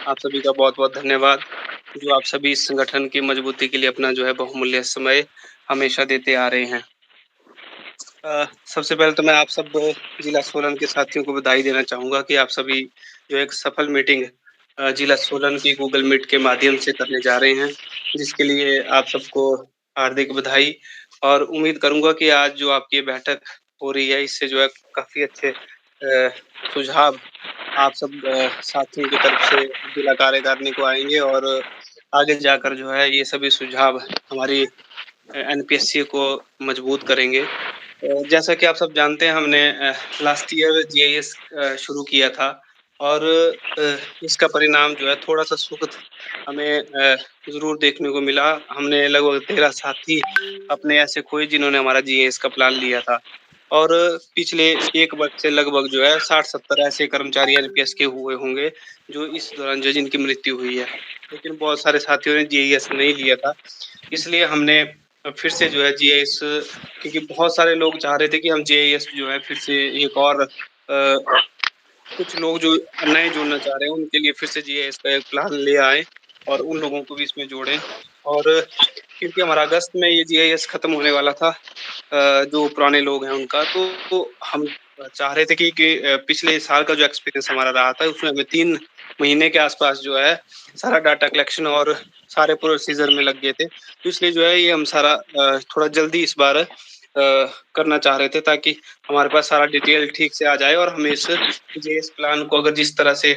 आप सभी का बहुत-बहुत धन्यवाद, जो आप सभी इस संगठन की मजबूती के लिए अपना जो है बहुमूल्य समय हमेशा देते आ रहे हैं। सबसे पहले तो मैं आप सब जिला सोलन के साथियों को बधाई देना चाहूँगा कि आप सभी जो एक सफल मीटिंग जिला सोलन की गूगल मीट के माध्यम से करने जा रहे हैं, जिसके लिए आप सबको हार्दिक बधाई और उम्मीद करूँगा कि आज जो आपकी ये बैठक हो रही है, इससे जो है काफ़ी अच्छे सुझाव आप सब साथियों की तरफ से जिला कार्यकारिणी को आएँगे और आगे जाकर जो है ये सभी सुझाव हमारी एनपीएससी को मजबूत करेंगे। जैसा कि आप सब जानते हैं हमने लास्ट ईयर जीआईएस शुरू किया था और इसका परिणाम जो है थोड़ा-सा सुखद हमें ज़रूर देखने को मिला। हमने लगभग 13 साथी अपने ऐसे खोए जिन्होंने हमारा जीआईएस का प्लान लिया था और पिछले 1 वर्ष से लगभग जो है 60-70 ऐसे कर्मचारी एनपीएस के हुए होंगे, जो इस दौरान जो है जिनकी मृत्यु हुई है। लेकिन बहुत सारे साथियों ने जीआईएस नहीं लिया था, इसलिए हमने फिर से जो है जीआईएस क्योंकि बहुत सारे लोग चाह रहे थे कि हम जेईएस जो है फिर से एक और कुछ लोग जो नए जुड़ना चाह रहे हैं उनके लिए फिर से जीएएस का एक प्लान ले आएँ और उन लोगों को भी इसमें जोड़ें और क्योंकि हमारा अगस्त में ये जीआईएस खत्म होने वाला था जो पुराने लोग हैं उनका तो हम चाह रहे थे कि पिछले साल का जो एक्सपीरियंस हमारा रहा था उसमें हमें 3 महीने के आसपास जो है सारा डाटा कलेक्शन और सारे प्रोसीजर में लग गए थे। तो इसलिए जो है ये हम सारा थोड़ा जल्दी इस बार करना चाह रहे थे ताकि हमारे पास सारा डिटेल ठीक से आ जाए और हमें इस प्लान को अगर जिस तरह से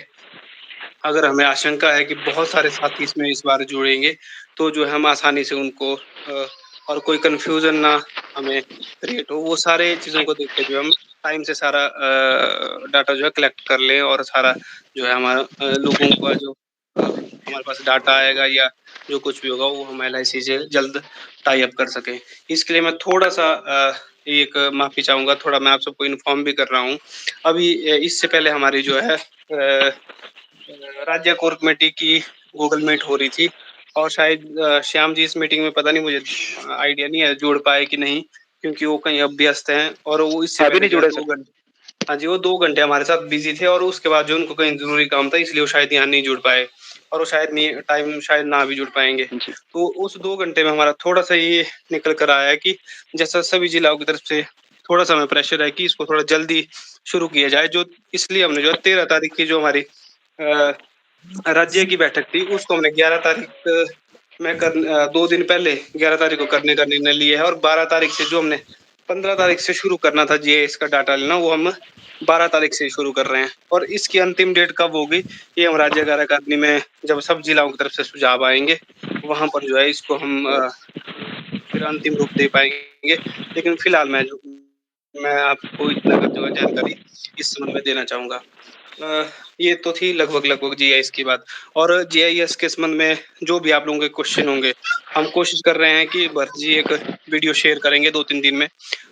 अगर हमें आशंका है कि बहुत सारे साथी इसमें इस बार जुड़ेंगे, तो जो है हम आसानी से उनको और कोई कन्फ्यूज़न ना हमें क्रिएट हो, वो सारे चीज़ों को देख के जो हम टाइम से सारा डाटा जो है कलेक्ट कर लें और सारा जो है हमारा लोगों का जो हमारे पास डाटा आएगा या जो कुछ भी होगा वो हम एलआईसी से जल्द टाई अप कर सकें। इसके लिए मैं थोड़ा-सा एक माफ़ी चाहूँगा, थोड़ा मैं आप सबको इन्फॉर्म भी कर रहा हूँ। अभी इससे पहले हमारी जो है राज्य कोर कमेटी की गूगल मीट हो रही थी और शायद श्याम जी इस मीटिंग में पता नहीं मुझे आइडिया नहीं है जुड़ पाए कि नहीं क्योंकि वो कहीं अब व्यस्त हैं और वो इससे अभी पहले नहीं जो है जुड़े 2 सर। घंटे हाँ जी, वो 2 घंटे हमारे साथ बिज़ी थे और उसके बाद जो उनको कहीं ज़रूरी काम था इसलिए वो शायद यहाँ नहीं जुड़ पाए और वो शायद नहीं टाइम शायद ना भी जुड़ पाएँगे। जी। तो उस 2 घंटे में हमारा थोड़ा-सा ये निकल कर आया कि जैसा सभी जिलाओं की तरफ से थोड़ा-सा हमें प्रेशर है कि इसको थोड़ा जल्दी शुरू किया जाए, जो इसलिए हमने जो है 13 तारीख की जो हमारी अ, राज्य की बैठक थी, उसको हमने 11 तारीख में 2 दिन पहले 11 तारीख को करने का निर्णय लिया है और 12 तारीख से जो हमने 15 तारीख से शुरू करना था जीएस का डाटा लेना, वो हम 12 तारीख से शुरू कर रहे हैं और इसकी अंतिम डेट कब होगी, ये हम राज्य कार्यकारिणी में जब सब जिलाओं की तरफ से सुझाव आएँगे, वहाँ पर जो है इसको हम फिर अंतिम रूप दे पाएँगे। लेकिन फिलहाल मैं आपको इतना जो है जानकारी इस संबंध में देना चाहूँगा। ये तो थी लगभग-लगभग जीआईएस की बात और जीआईएस के संबंध में जो भी आप लोगों के क्वेश्चन होंगे, हम कोशिश कर रहे हैं कि भरत जी एक वीडियो शेयर करेंगे 2-3 दिन में।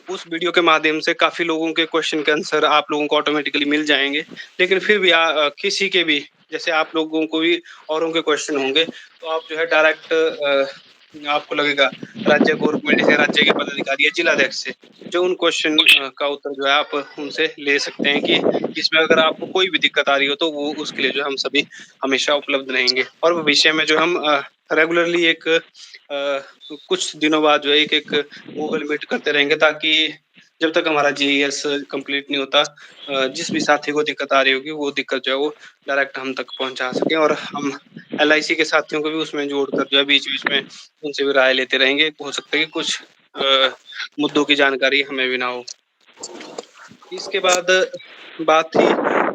उस वीडियो के माध्यम से काफ़ी लोगों के क्वेश्चन के आंसर आप लोगों को ऑटोमेटिकली मिल जाएँगे। लेकिन फिर भी किसी के भी जैसे आप लोगों को भी औरों के क्वेश्चन होंगे, तो आप जो है डायरेक्ट आपको लगेगा राज्य कोर कमेटी से राज्य के पदाधिकारी या जिलाध्यक्ष से, जो उन क्वेश्चन का उत्तर जो है आप उनसे ले सकते हैं कि इसमें अगर आपको कोई भी दिक्कत आ रही हो तो वो उसके लिए जो है हम सभी हमेशा उपलब्ध रहेंगे और भविष्य में जो हम रेगुलरली एक कुछ दिनों बाद जो है एक गूगल मीट करते रहेंगे ताकि जब तक हमारा जीईएस कंप्लीट नहीं होता जिस भी साथी को दिक्कत आ रही होगी वो दिक्कत जो है वो डायरेक्ट हम तक पहुँचा सकें और हम एलआईसी के साथियों को भी उसमें जोड़कर जो है बीच-बीच में उनसे भी राय लेते रहेंगे। हो सकता है कि कुछ मुद्दों की जानकारी हमें भी ना हो। इसके बाद बात थी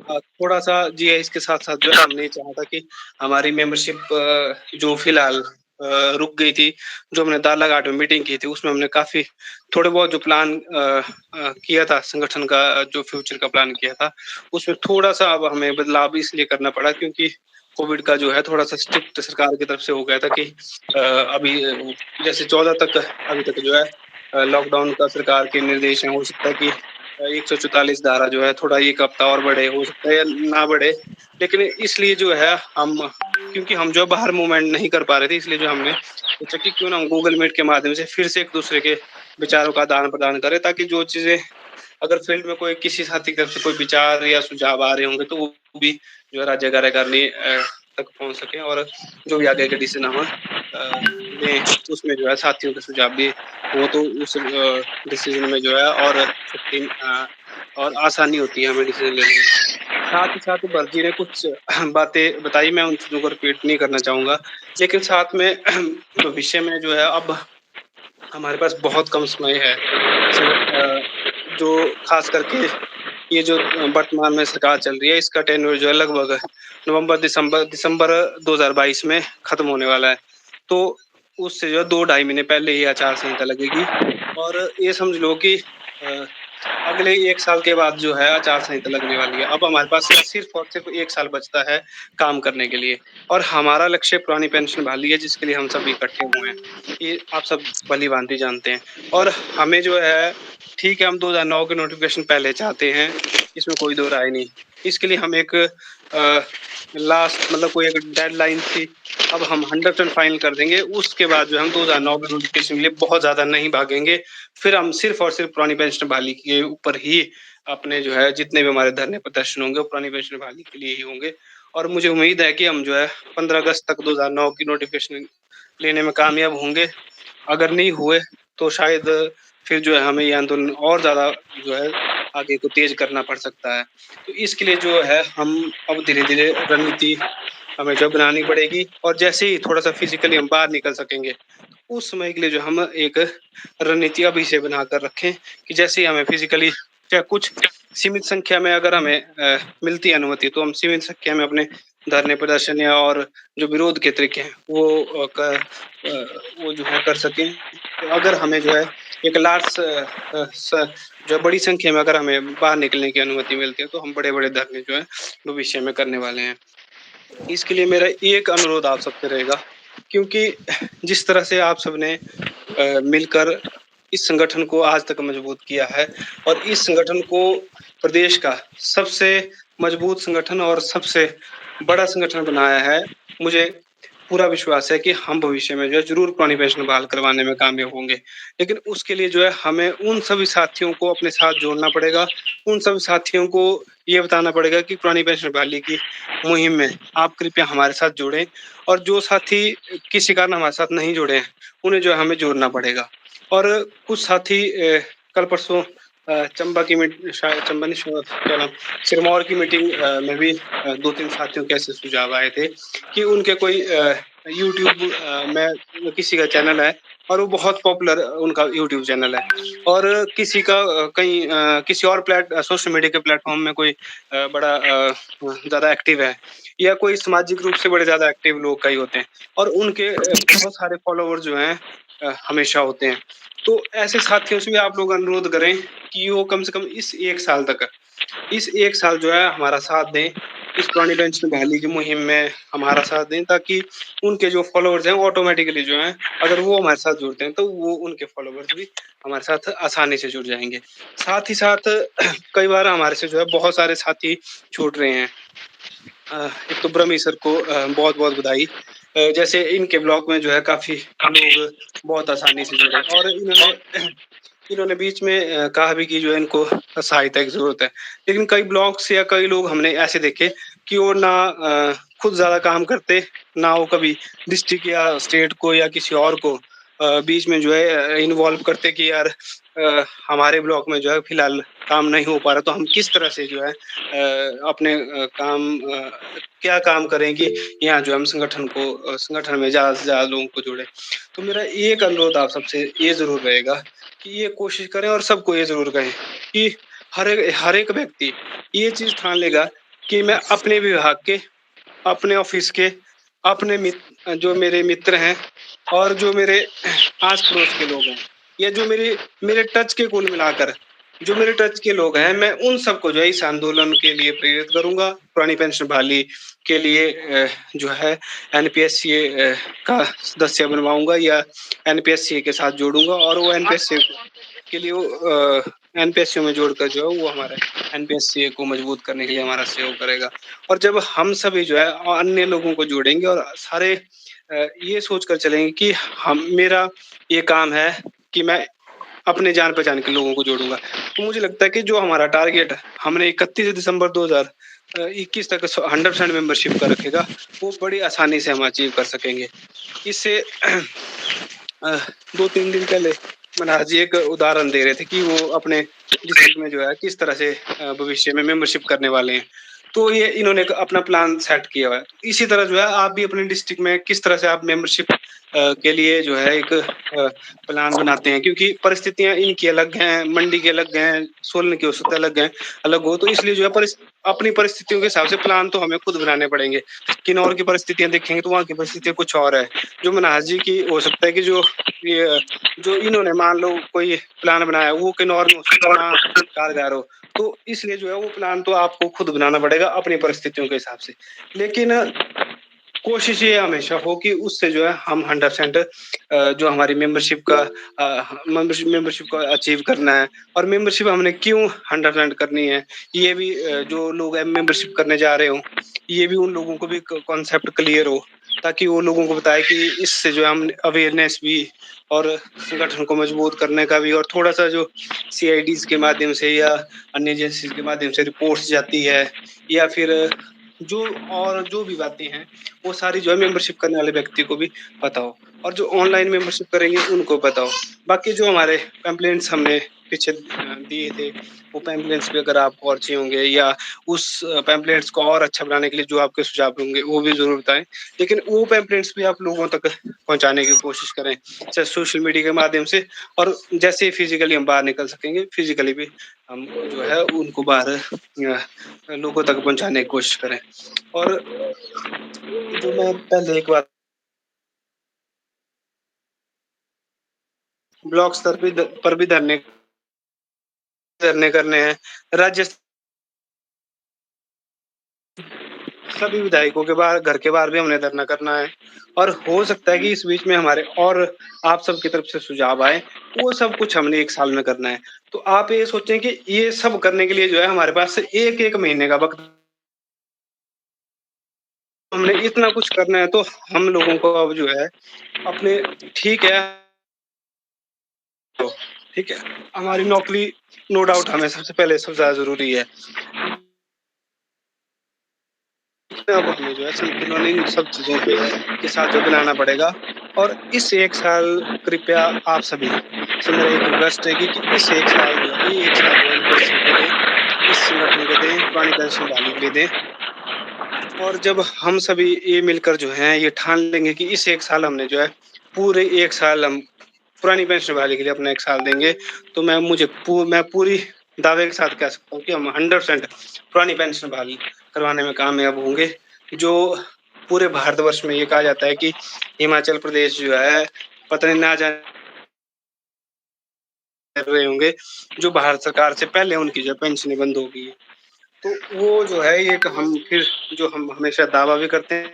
थोड़ा-सा जीआईएस के साथ-साथ जो है हमने ये चाहा था कि हमारी मेंबरशिप जो फ़िलहाल रुक गई थी, जो हमने दालाघाट में मीटिंग की थी, उसमें हमने काफ़ी थोड़े बहुत जो प्लान किया था संगठन का जो फ्यूचर का प्लान किया था, उसमें थोड़ा-सा अब हमें बदलाव इसलिए करना पड़ा क्योंकि कोविड का जो है थोड़ा-सा स्ट्रिक्ट सरकार की तरफ से हो गया था कि अभी जैसे 14 तक अभी तक जो है लॉकडाउन का सरकार के निर्देश हैं, हो सकता है कि 144 धारा जो है थोड़ा 1 हफ्ता और बढ़े, हो सकता है या ना बढ़े। लेकिन इसलिए जो है हम क्योंकि हम जो बाहर मूवमेंट नहीं कर पा रहे थे इसलिए जो हमने सोचा कि क्यों ना हम गूगल मीट के माध्यम से फिर से एक-दूसरे के विचारों का आदान-प्रदान करें ताकि जो चीज़ें अगर फील्ड में कोई किसी साथी की तरफ से कोई विचार या सुझाव आ रहे होंगे तो वो भी जो है राज्य कार्यकारिणी तक पहुँच सकें और जो भी आगे के डिसीज़न हम लें, उसमें जो है साथियों के सुझाव भी हो तो उस डिसीज़न में जो है और और आसानी होती है हमें डिसीज़न लेने में। साथ ही साथ वर्जी ने कुछ बातें बताई, मैं उन चीज़ों को रिपीट नहीं करना चाहूँगा। लेकिन साथ में भविष्य में जो है अब हमारे पास बहुत कम समय है। जो ख़ास करके ये जो वर्तमान में सरकार चल रही है, इसका टेन्योर जो है लगभग दिसंबर 2022 में खत्म होने वाला है। तो उससे जो है 2 ढाई महीने पहले ही आचार संहिता लगेगी और ये समझ लो कि अ, अगले 1 साल के बाद जो है आचार संहिता लगने वाली है। अब हमारे पास सिर्फ़ और सिर्फ़ 1 साल बचता है काम करने के लिए और हमारा लक्ष्य पुरानी पेंशन बहाली है जिसके लिए हम सब इकट्ठे हुए हैं। ये आप सब भली-भाँति जानते हैं और हमें जो है ठीक है, हम 2009 के नोटिफ़िकेशन पहले चाहते हैं, इसमें कोई दो राय नहीं। इसके लिए हम एक लास्ट मतलब कोई एक डेडलाइन थी, अब हम 100% फाइनल कर देंगे, उसके बाद जो हम 2009 के नोटिफ़िकेशन के लिए बहुत ज़्यादा नहीं भागेंगे। फिर हम सिर्फ़ और सिर्फ़ पुरानी पेंशन बहाली के ऊपर ही अपने जो है जितने भी हमारे धरने प्रदर्शन होंगे, वो पुरानी पेंशन बहाली के लिए ही होंगे और मुझे उम्मीद है कि हम जो है 15 अगस्त तक 2009 की नोटिफ़िकेशन लेने में कामयाब होंगे। अगर नहीं हुए, तो शायद फिर जो है हमें ये आंदोलन और ज़्यादा जो है आगे को तेज़ करना पड़ सकता है। तो इसके लिए जो है हम अब धीरे-धीरे रणनीति हमें जो है बनानी पड़ेगी और जैसे ही थोड़ा-सा फ़िज़िकली हम बाहर निकल सकेंगे, उस समय के लिए जो हम एक रणनीति अभी से बनाकर रखें कि जैसे ही हमें फ़िज़िकली चाहे कुछ सीमित संख्या में अगर हमें मिलती है अनुमति, तो हम सीमित संख्या में अपने धरने प्रदर्शन या और जो विरोध के तरीके हैं, वो जो है कर सकें। अगर हमें जो है एक लार्ज स जो है बड़ी संख्या में अगर हमें बाहर निकलने की अनुमति मिलती है, तो हम बड़े-बड़े धरने जो है भविष्य में करने वाले हैं। इसके लिए मेरा एक अनुरोध आप सबसे रहेगा क्योंकि जिस तरह से आप सबने मिलकर इस संगठन को आज तक मजबूत किया है और इस संगठन को प्रदेश का सबसे मजबूत संगठन और सबसे बड़ा संगठन बनाया है। मुझे पूरा विश्वास है कि हम भविष्य में जो है ज़रूर पुरानी पेंशन बहाल करवाने में कामयाब होंगे। लेकिन उसके लिए जो है हमें उन सभी साथियों को अपने साथ जोड़ना पड़ेगा। उन सभी साथियों को ये बताना पड़ेगा कि पुरानी पेंशन बहाली की मुहिम में आप कृपया हमारे साथ जुड़ें और जो साथी किसी कारण हमारे साथ नहीं जुड़े हैं, उन्हें जो है हमें जोड़ना पड़ेगा। और कुछ साथी कल परसों चंबा की शायद चंबा नहीं क्या नाम सिरमौर की मीटिंग में भी 2-3 साथियों के ऐसे सुझाव आए थे कि उनके कोई यूट्यूब में किसी का चैनल है और वो बहुत पॉपुलर उनका यूट्यूब चैनल है और किसी का कहीं किसी और सोशल मीडिया के प्लेटफ़ॉर्म में कोई बड़ा ज़्यादा एक्टिव है या कोई सामाजिक रूप से बड़े ज़्यादा एक्टिव लोग कई होते हैं और उनके बहुत सारे फॉलोवर जो हैं हमेशा होते हैं। तो ऐसे साथियों से भी आप लोग अनुरोध करें कि वो कम से कम इस 1 साल जो है हमारा साथ दें, इस पुरानी पेंशन बहाली की मुहिम में हमारा साथ दें ताकि उनके जो फॉलोवर्स हैं वो ऑटोमैटिकली जो हैं अगर वो हमारे साथ जुड़ते हैं तो वो उनके फॉलोवर्स भी हमारे साथ आसानी से जुड़ जाएँगे। साथ ही साथ कई बार हमारे से जो है बहुत सारे साथी छूट रहे हैं। एक तो ब्रह्मी सर को बहुत-बहुत बधाई। जैसे इनके ब्लॉग में जो है काफ़ी लोग बहुत आसानी से जुड़े और इन्होंने इन्होंने बीच में कहा भी कि जो है इनको सहायता की ज़रूरत है। लेकिन कई ब्लॉग्स या कई लोग हमने ऐसे देखे कि वो ना खुद ज़्यादा काम करते, ना वो कभी डिस्ट्रिक्ट या स्टेट को या किसी और को बीच में जो है इन्वॉल्व करते कि यार हमारे ब्लॉक में जो है फिलहाल काम नहीं हो पा रहा, तो हम किस तरह से जो है अपने क्या काम करें कि यहाँ जो हम संगठन में ज़्यादा से ज़्यादा लोगों को जोड़ें। तो मेरा एक अनुरोध आप सबसे ये ज़रूर रहेगा कि ये कोशिश करें और सबको ये ज़रूर कहें कि हर एक व्यक्ति ये चीज़ ठान लेगा कि मैं अपने विभाग के, अपने ऑफ़िस के, जो मेरे मित्र हैं और जो मेरे आस-पड़ोस के लोग हैं या जो मेरे टच के कुल मिलाकर जो मेरे टच के लोग हैं, मैं उन सबको जो है इस आंदोलन के लिए प्रेरित करूँगा। पुरानी पेंशन बहाली के लिए जो है एनपीएससीए का सदस्य बनवाऊँगा या एनपीएससीए के साथ जोड़ूँगा और वो एनपीएससीए के लिए एनपीएससीओ में जोड़कर जो है वो हमारा एनपीएससीए को मजबूत करने के लिए हमारा सहयोग करेगा। और जब हम सभी जो है अन्य लोगों को जोड़ेंगे और सारे ये सोचकर चलेंगे कि हम मेरा ये काम है कि मैं अपने जान-पहचान के लोगों को जोड़ूँगा। तो मुझे लगता है कि जो हमारा टारगेट है, हमने 31 दिसंबर 21 तक 100% मेंबरशिप का रखेगा, वो बड़ी आसानी से हम अचीव कर सकेंगे। इससे अ, 2-3 दिन पहले मनोहर जी एक उदाहरण दे रहे थे कि वो अपने डिस्ट्रिक्ट में जो है किस तरह से भविष्य में मेंबरशिप करने वाले हैं। तो ये इन्होंने एक अपना प्लान सेट किया हुआ है। इसी तरह जो है आप भी अपने डिस्ट्रिक्ट में किस तरह से आप मेंबरशिप के लिए जो है एक प्लान बनाते हैं, क्योंकि परिस्थितियाँ इनकी अलग हैं, मंडी की अलग हैं, सोलन की हो सकता है अलग हो, तो इसलिए जो है अपनी परिस्थितियों के हिसाब से प्लान तो हमें खुद बनाने पड़ेंगे। किन्नौर की परिस्थितियाँ देखेंगे तो वहाँ की परिस्थितियाँ कुछ और है। जो मनोहर जी की हो सकता है कि ये जो इन्होंने मान लो कोई प्लान बनाया वो किन्नौर में हो सकता है ना कारगर हो। तो इसलिए जो है वो प्लान तो आपको खुद बनाना पड़ेगा अपनी परिस्थितियों के हिसाब से। लेकिन कोशिश ये हमेशा हो कि उससे जो है हम 100% जो हमारी मेंबरशिप को अचीव करना है, और मेंबरशिप हमने क्यों 100% करनी है, ये भी जो लोग मेंबरशिप करने जा रहे हों, ये भी उन लोगों को भी कॉन्सेप्ट क्लियर हो, ताकि वो लोगों को बताए कि इससे जो है हम अवेयरनेस भी और संगठन को मजबूत करने का भी, और थोड़ा-सा जो सीआईडीज़ के माध्यम से या अन्य एजेंसीज़ के माध्यम से रिपोर्ट्स जाती है, या फिर जो और जो भी बातें हैं, वो सारी जो है मेंबरशिप करने वाले व्यक्ति को भी पता हो, और जो ऑनलाइन मेंबरशिप करेंगे उनको पता हो। बाकी जो हमारे पैम्पलेट्स हमने पीछे दिए थे, वो पैम्पलेट्स भी अगर आपको और चाहिए होंगे, या उस पैम्पलेट्स को और अच्छा बनाने के लिए जो आपके सुझाव होंगे, वो भी ज़रूर बताएँ। लेकिन वो पैम्पलेट्स भी आप लोगों तक पहुँचाने की कोशिश करें, चाहे सोशल मीडिया के माध्यम से, और जैसे ही फिज़िकली हम बाहर निकल सकेंगे, फिज़िकली भी हम जो है उनको बाहर लोगों तक पहुँचाने की कोशिश करें। और जो मैं पहले एक बात, ब्लॉक स्तर पे पर भी धरने धरने करने हैं। राज्य सभी विधायकों के बाहर, घर के बाहर भी हमने धरना करना है, और हो सकता है कि इस बीच में हमारे और आप सबकी तरफ से सुझाव आए, वो सब कुछ हमने 1 साल में करना है। तो आप ये सोचें कि ये सब करने के लिए जो है हमारे पास 1-1 महीने का वक़्त, हमने इतना कुछ करना है, तो हम लोगों को अब जो है अपने, ठीक है, तो ठीक है, हमारी नौकरी नो डाउट हमें सबसे पहले सबसे ज़्यादा ज़रूरी है। अब हमें जो है संतुलन इन सब चीज़ों के साथ जो बनाना पड़ेगा, और इस 1 साल कृपया आप सभी से मेरा एक रिक्वेस्ट है कि इस 1 साल जो है, ये 1 साल जो है मेंबरशिप को दें, इस संगठन को दें, पुरानी पेंशन बहाली के लिए दें। और जब हम सभी ये मिलकर जो है ये ठान लेंगे कि इस 1 साल हमने जो है पूरे 1 साल हम पुरानी पेंशन बहाली के लिए अपना 1 साल देंगे, तो मैं पूरी दावे के साथ कह सकता हूँ कि हम 100% पुरानी पेंशन बहाल करवाने में कामयाब होंगे। जो पूरे भारतवर्ष में ये कहा जाता है कि हिमाचल प्रदेश जो है, पता नहीं ना जाने कर रहे होंगे, जो भारत सरकार से पहले उनकी जो है पेंशनें बंद हो गई हैं। तो वो जो है एक हम फिर जो हम हमेशा दावा भी करते हैं,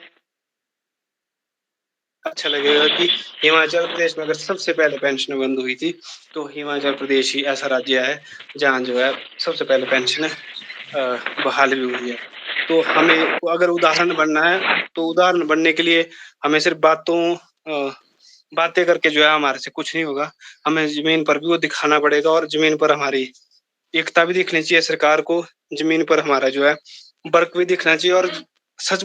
अच्छा लगेगा कि हिमाचल प्रदेश में अगर सबसे पहले पेंशन बंद हुई थी, तो हिमाचल प्रदेश ही ऐसा राज्य है, जहाँ जो है सबसे पहले पेंशन बहाल भी हुई है। तो हमें अगर उदाहरण बनना है, तो उदाहरण बनने के लिए हमें सिर्फ़ बातें करके जो है हमारे से कुछ नहीं होगा। हमें ज़मीन पर भी वो दिखाना पड़ेगा, और ज़मीन पर हमारी एकता भी दिखनी चाहिए सरकार को, ज़मीन पर हमारा जो है वर्क भी दिखना चाहिए, और सच